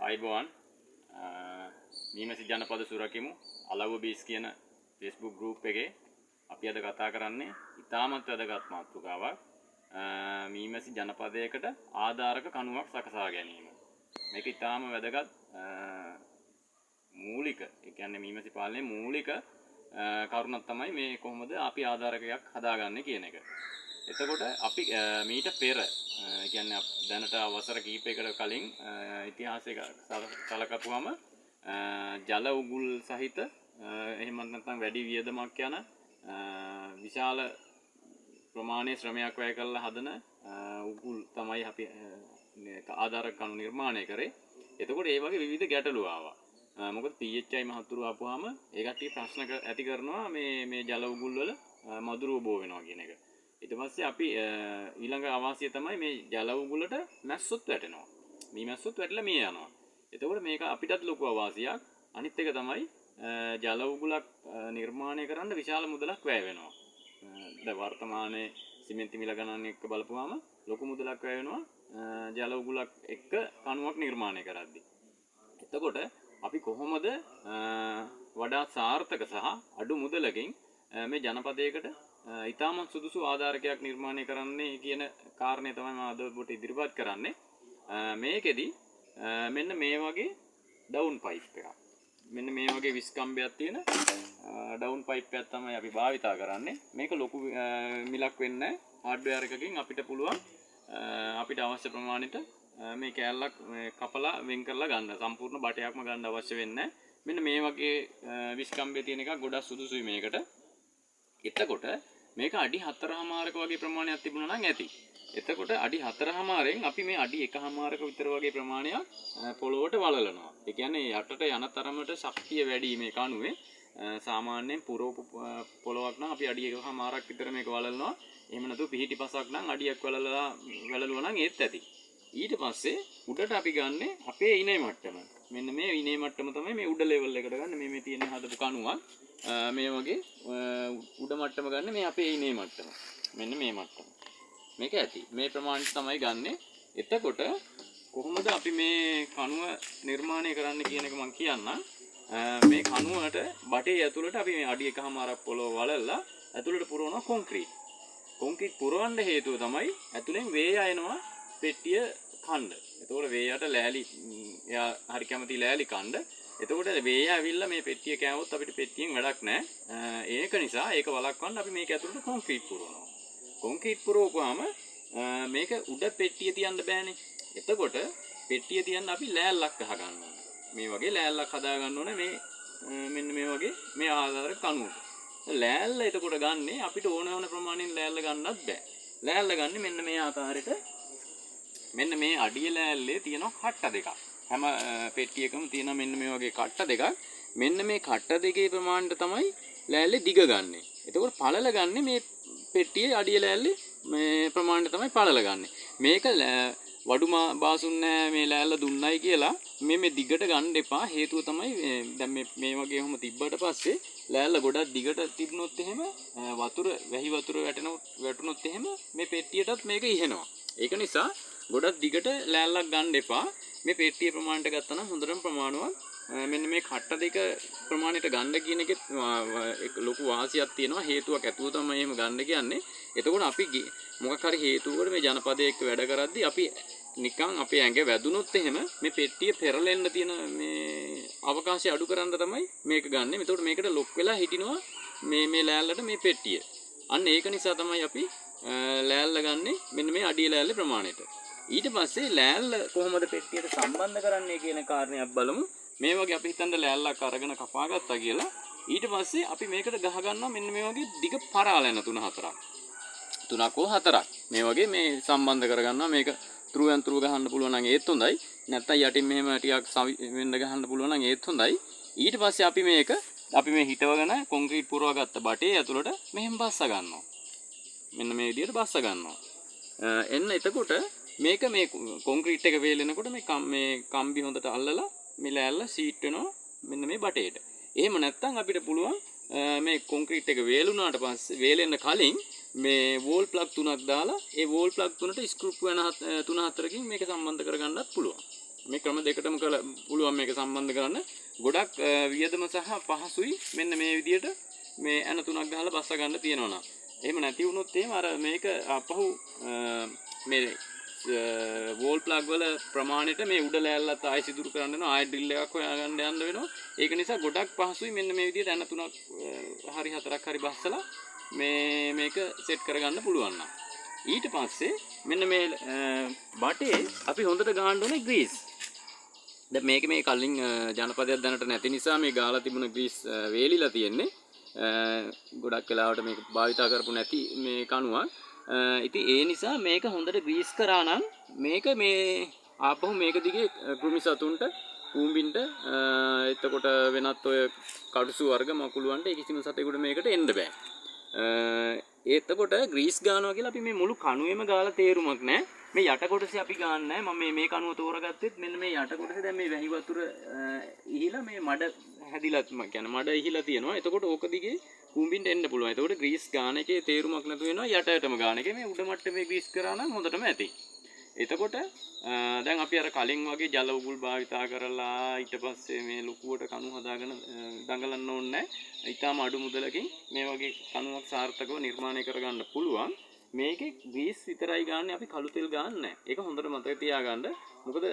අයිබෝන් මීමැසි ජනපද සුරකිමු අලව්ව බීස් කියන Facebook group එකේ අපි අද කතා කරන්නේ ඉතාමත් වැදගත් මාතෘකාවක් මීමැසි ජනපදයකට ආධාරක කණුවක් සකසා ගැනීම. මේක ඉතාම වැදගත් මූලික ඒ කියන්නේ මීමැසි පාලනයේ මූලික කරුණක් තමයි මේ කොහොමද අපි ආධාරකයක් හදාගන්නේ කියන එක. එතකොට අපි මීට පෙර කියන්නේ දැනට අවසර කිහිපයකට කලින් ඉතිහාසයක සලකපුවම ජල උගුල් සහිත එහෙම නැත්නම් වැඩි වියදමක් යන විශාල ප්‍රමාණයේ ශ්‍රමයක් වැය කරලා හදන උගුල් තමයි අපි ආධාරක කණු නිර්මාණය කරේ. එතකොට ඒ වගේ විවිධ ගැටලු ආවා. මොකද PHI මහතුරු ආපුවාම ඒ කට්ටිය ප්‍රශ්න ඇති කරනවා මේ ජල උගුල් වල මදුරුව බෝ වෙනවා කියන එක. ඊට පස්සේ අපි ඊළඟ අවාසිය තමයි මේ ජල උගුලට මැස්සොත් වැටෙනවා. මේ මැස්සොත් වැටලා මිය යනවා. එතකොට මේක අපිටත් ලොකු අවාසියක්. අනිත් එක තමයි ජල උගුලක් නිර්මාණය කරන්න විශාල මුදලක් වැය වෙනවා. දැන් වර්තමානයේ සිමෙන්ති මිල ගණන් එක්ක බලපුවාම ලොකු මුදලක් වැය වෙනවා ජල උගුලක් එක්ක කණුවක් නිර්මාණය කරද්දී. එතකොට අපි කොහොමද වඩා සාර්ථක සහ අඩු මුදලකින් මේ ජනපදයකට ඉතාමත් සුදුසු ආධාරකයක් නිර්මාණය කරන්නේ කියන කාරණය තමයි මම අද ඔබට ඉදිරිපත් කරන්නේ. මේකෙදි මෙන්න මේ වගේ ඩවුන් පයිප් එකක්. මෙන්න මේ වගේ විස්කම්බයක් තියෙන ඩවුන් පයිප් එකක් තමයි අපි භාවිතා කරන්නේ. මේක ලොකු මිලක් වෙන්නේ නැහැ. හાર્ඩ්වෙයාර් එකකින් අපිට පුළුවන් අපිට අවශ්‍ය ප්‍රමාණයට මේ කෑල්ලක් කපලා වෙන් කරලා ගන්න. සම්පූර්ණ බටයක්ම ගන්න අවශ්‍ය වෙන්නේ නැහැ. මෙන්න මේ වගේ විස්කම්බය තියෙන එකක් ගොඩක් සුදුසුයි මේකට. එතකොට මේක අඩි 4.5ක වගේ ප්‍රමාණයක් තිබුණා නම් ඇති. එතකොට අඩි 4.5ෙන් අපි මේ අඩි 1.5ක විතර වගේ ප්‍රමාණයක් පොළොවට වලලනවා. ඒ කියන්නේ යටට යන තරමට ශක්තිය වැඩි මේ කණුවේ. සාමාන්‍යයෙන් පුරෝප පොළොවක් නම් අපි අඩි 1.5ක් විතර මේක වලලනවා. එහෙම නැතුව පිහිටි පසක් නම් අඩියක් වලලුවා නම් ඒත් ඇති. ඊට පස්සේ උඩට අපි ගන්නෙ අපේ ඉනේ මට්ටම. මෙන්න මේ ඉනේ මට්ටම තමයි මේ උඩ ලෙවල් එකට ගන්න. මේ තියෙන හදපු කණුවක් මේ වගේ උඩ මට්ටම ගන්න මේ අපේ ඉනේ මට්ටම. මෙන්න මේ මට්ටම. මේක ඇති. මේ ප්‍රමාණය තමයි ගන්නෙ. එතකොට කොහොමද අපි මේ කණුව නිර්මාණය කරන්න කියන එක මම කියන්නම්. මේ කණුවට බටේ ඇතුළට අපි මේ අඩි 1.5ක් පොළොව වලල්ලා ඇතුළට පුරවනවා කොන්ක්‍රීට්. කොන්ක්‍රීට් පුරවන්න හේතුව තමයි ඇතුළෙන් වේය යනවා පෙට්ටිය කණ්ඩ. එතකොට වේයට ලෑලි එයා හරි කැමති ලෑලි කණ්ඩ. එතකොට වේය ඇවිල්ලා මේ පෙට්ටිය කෑවොත් අපිට පෙට්ටියෙන් වැඩක් නැහැ. ඒක නිසා ඒක වළක්වන්න අපි මේක ඇතුළට කොන්ක්‍රීට් පුරවනවා. කොන්ක්‍රීට් පුරවපුවාම මේක උඩ පෙට්ටිය තියන්න බෑනේ. එතකොට පෙට්ටිය තියන්න අපි ලෑල්ලක් අහ ගන්න ඕනේ. මේ වගේ ලෑල්ලක් හදා ගන්න ඕනේ මේ මෙන්න මේ වගේ මේ ආධාර කණුවට. ලෑල්ල එතකොට ගන්නේ අපිට ඕන ඕන ප්‍රමාණයෙන් ලෑල්ල ගන්නත් බෑ. ලෑල්ල ගන්නේ මෙන්න මේ ආකාරයට මෙන්න මේ අඩිය ලෑල්ලේ තියෙනවා කට්ට දෙකක්. හැම පෙට්ටියකම තියෙන මෙන්න මේ වගේ කට්ට දෙකක්. මෙන්න මේ කට්ට දෙකේ ප්‍රමාණයට තමයි ලෑල්ලේ දිග ගන්නෙ. එතකොට පළල ගන්නෙ මේ පෙට්ටියේ අඩිය ලෑල්ලේ මේ ප්‍රමාණයට තමයි පළල ගන්නෙ. මේක වඩු බාසුන් නැහැ මේ ලෑල්ල දුන්නයි කියලා මේ දිගට ගන්න එපා. හේතුව තමයි දැන් මේ වගේ ඔහොම තිබ්බට පස්සේ ලෑල්ල ගොඩක් දිගට තිබුණොත් එහෙම වතුර වැහි වතුර වැටුනොත් එහෙම මේ පෙට්ටියටත් මේක ඉහෙනවා. ඒක නිසා ගොඩක් දිගට ලෑල්ලක් ගන්න එපා. මේ පෙට්ටිය ප්‍රමාණයට ගත්තා නම් හොඳටම ප්‍රමාණවත්. මෙන්න මේ කට්ට දෙක ප්‍රමාණයට ගන්න කියන එකෙත් ලොකු වාසියක් තියෙනවා. හේතුවක් ඇතුව තමයි එහෙම ගන්න කියන්නේ. එතකොට අපි මොකක් හරි හේතුවකට මේ ජනපදයේ එක්ක වැඩ කරද්දී අපි නිකන් අපේ ඇඟ වැදුනොත් එහෙම මේ පෙට්ටිය පෙරලෙන්න තියෙන මේ අවකාශය අඩු කරන්න තමයි මේක ගන්නෙ. එතකොට මේකට ලොක් වෙලා හිටිනවා මේ ලෑල්ලට මේ පෙට්ටිය. අන්න ඒක නිසා තමයි අපි ලෑල්ල ගන්නෙ මෙන්න මේ අඩිය ලෑල්ලේ ප්‍රමාණයට. ඊට පස්සේ ලෑල්ල කොහොමද පෙට්ටියට සම්බන්ධ කරන්නේ කියන කාරණයක් බලමු. මේ වගේ අපි හිතන්න ලෑල්ලක් අරගෙන කපා ගත්තා කියලා. ඊට පස්සේ අපි මේකට ගහ ගන්නවා මෙන්න මේ වගේ දිග පරාලන 3-4ක්. 3ක් හෝ 4ක්. මේ වගේ මේ සම්බන්ධ කරගන්නවා. මේක ත්‍රුවෙන් ත්‍රුව ගහන්න පුළුවන් නම් ඒත් හොඳයි. නැත්නම් යටින් මෙහෙම ටිකක් වෙන්න ගහන්න පුළුවන් නම් ඒත් හොඳයි. ඊට පස්සේ අපි මේ හිටවගෙන කොන්ක්‍රීට් පුරවගත්ත බටේ ඇතුළට මෙහෙම බස්ස ගන්නවා. මෙන්න මේ විදිහට බස්ස ගන්නවා. එන්න එතකොට මේක මේ කොන්ක්‍රීට් එක වේලෙනකොට මේ කම්බි හොඳට අල්ලලා මේ ලෑල්ල සීට් වෙනවා මෙන්න මේ බටේට. එහෙම නැත්නම් අපිට පුළුවන් මේ කොන්ක්‍රීට් එක වේලුණාට පස්සේ වේලෙන්න කලින් මේ වෝල් ප්ලග් තුනක් දාලා ඒ වෝල් ප්ලග් තුනට ස්ක්‍රූ වෙන 3-4කින් මේක සම්බන්ධ කරගන්නත් පුළුවන්. මේ ක්‍රම දෙකටම පුළුවන් මේක සම්බන්ධ කරන්න. ගොඩක් වියදම සහ පහසුයි මෙන්න මේ විදියට මේ ඇන තුනක් ගහලා බස්ස ගන්න තියෙනවා නම්. එහෙම නැති වුණොත් එහෙම අර මේක අපහු මේ වෝල් ප්ලග් වල ප්‍රමාණයට මේ උඩ ලෑල්ලත් ආයෙ සිදුරු කරන්න වෙනවා. ආයෙ ඩ්‍රිල් එකක් හොයාගන්න යන්න වෙනවා. ඒක නිසා ගොඩක් පහසුයි මෙන්න මේ විදියට ඇන තුනක් හරි හතරක් හරි බස්සලා මේක සෙට් කරගන්න පුළුවන් නම්. ඊට පස්සේ මෙන්න මේ බටේ අපි හොඳට ගහන්න ඕනේ ග්‍රීස්. දැන් මේක මේ කලින් ජනපදයක් දැනට නැති නිසා මේ ගාලා තිබුණ ග්‍රීස් වේලිලා තියෙන්නේ. ගොඩක් වෙලාවට මේක භාවිතා කරපු නැති මේ කණුවක්. ඉතින් ඒ නිසා මේක හොඳට ග්‍රීස් කරා නම් මේක මේ ආපහු මේක දිගේ කෘමි සතුන්ට ඌඹින්ට එතකොට වෙනත් ඔය කඩුසු වර්ග මකුළුවන්ට කිසිම සතෙකුට මේකට එන්න බෑ. එතකොට ග්‍රීස් ගානවා කියලා අපි මේ මුළු කණුවේම ගාලා තේරුමක් නැහැ. මේ යට කොටසේ අපි ගන්න නැහැ. මම මේ කණුව තෝරගත්තෙත් මෙන්න මේ යට කොටසේ දැන් මේ වැහි වතුර ඉහිලා මේ මඩ හැදිලා කියන්නේ මඩ ඉහිලා තියෙනවා. එතකොට ඕක දිගේ කුඹින්ට එන්න පුළුවන්. එතකොට ග්‍රීස් ගාන එකේ තේරුමක් නැතු වෙනවා. යටටම ගාන එකේ මේ උඩ මට්ටමේ ග්‍රීස් කරා නම් හොඳටම ඇති. එතකොට දැන් අපි අර කලින් වගේ ජල උගුල් භාවිතා කරලා ඊට පස්සේ මේ ලොකුවට කණු හදාගෙන දඟලන්න ඕනේ නැහැ. ඊටාම අඩු මුදලකින් මේ වගේ කණුවක් සාර්ථකව නිර්මාණය කරගන්න පුළුවන්. මේකේ ග්‍රීස් විතරයි ගන්න අපි කළු තෙල් ගන්න නැහැ. ඒක හොඳට මතක තියාගන්න. මොකද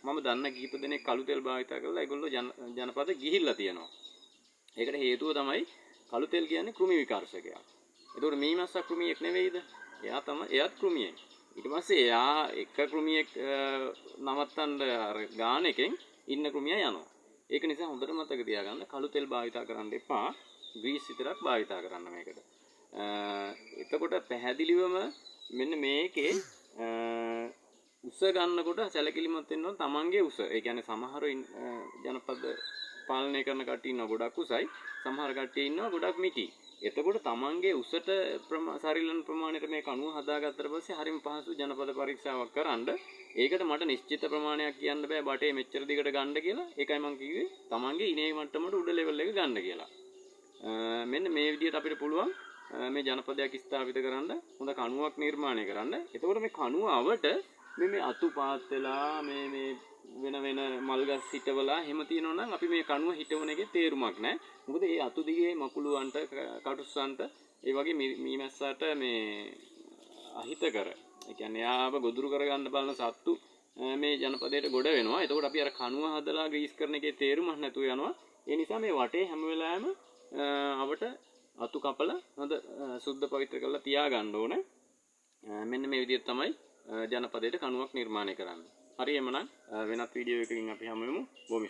මම දන්න කීප දෙනෙක් කළු තෙල් භාවිතා කරලා ඒගොල්ලෝ ජනපද ගිහිල්ලා තියෙනවා. ඒකට හේතුව තමයි කළු තෙල් කියන්නේ කෘමි විකාශකයක්. ඒතකොට මීමැස්ස කෘමියෙක් නෙවෙයිද? එයාත් කෘමියෙක්. ඊට පස්සේ එයා එක කෘමියෙක් නවත්තන්න අර ගාන එකෙන් ඉන්න කෘමියා යනවා. ඒක නිසා හොඳට මතක තියාගන්න කළු තෙල් භාවිතා කරන්න එපා. ග්‍රීස් විතරක් භාවිතා කරන්න මේකට. එතකොට පැහැදිලිවම මෙන්න මේකේ උස ගන්නකොට සැලකිලිමත් වෙන්න ඕන තමන්ගේ උස. ඒ කියන්නේ සමහර ජනපද පාලනය කරන කට්ටිය ඉන්නවා ගොඩක් උසයි. සමහර කට්ටිය ඉන්නවා ගොඩක් මිටි. එතකොට තමන්ගේ උසට සරිලන ප්‍රමාණයට මේ කණුව හදාගත්තට පස්සේ හරිම පහසු ජනපද පරීක්ෂාවක් කරන්න. ඒකට මට නිශ්චිත ප්‍රමාණයක් කියන්න බෑ බටේ මෙච්චර දිගට ගන්න කියලා. ඒකයි මම කිව්වේ තමන්ගේ ඉනේ මට්ටමට උඩ ලෙවල් එක ගන්න කියලා. මෙන්න මේ විදිහට අපිට පුළුවන් මේ ජනපදයක් ස්ථාපිත කරන්න හොඳ කණුවක් නිර්මාණය කරන්න. එතකොට මේ කණුව අවට මේ අතු පාත් වෙලා මේ වෙන මල් ගස් හිටවලා එහෙම තියෙනවා නම් අපි මේ කණුව හිටවන එකේ තේරුමක් නැහැ. මොකද මේ අතු දිගේ මකුළුවන්ට කටුස්සන්ට ඒ වගේ මීමැස්සට මේ අහිත කර. ඒ කියන්නේ යාව ගොදුරු කරගන්න බලන සත්තු මේ ජනපදයට ගොඩ වෙනවා. එතකොට අපි අර කණුව හදලා ග්‍රීස් කරන එකේ තේරුමක් නැතුව යනවා. ඒ නිසා මේ වටේ හැම වෙලාවෙම අවට අතු කපලා හොඳ සුද්ධ පවිත්‍ර කරලා තියාගන්න ඕනේ. මෙන්න මේ විදිහට තමයි ජනපදයට කණුවක් නිර්මාණය කරන්නේ. හරි එමනම් වෙනත් වීඩියෝ එකකින් අපි හමු වෙමු. බොහොම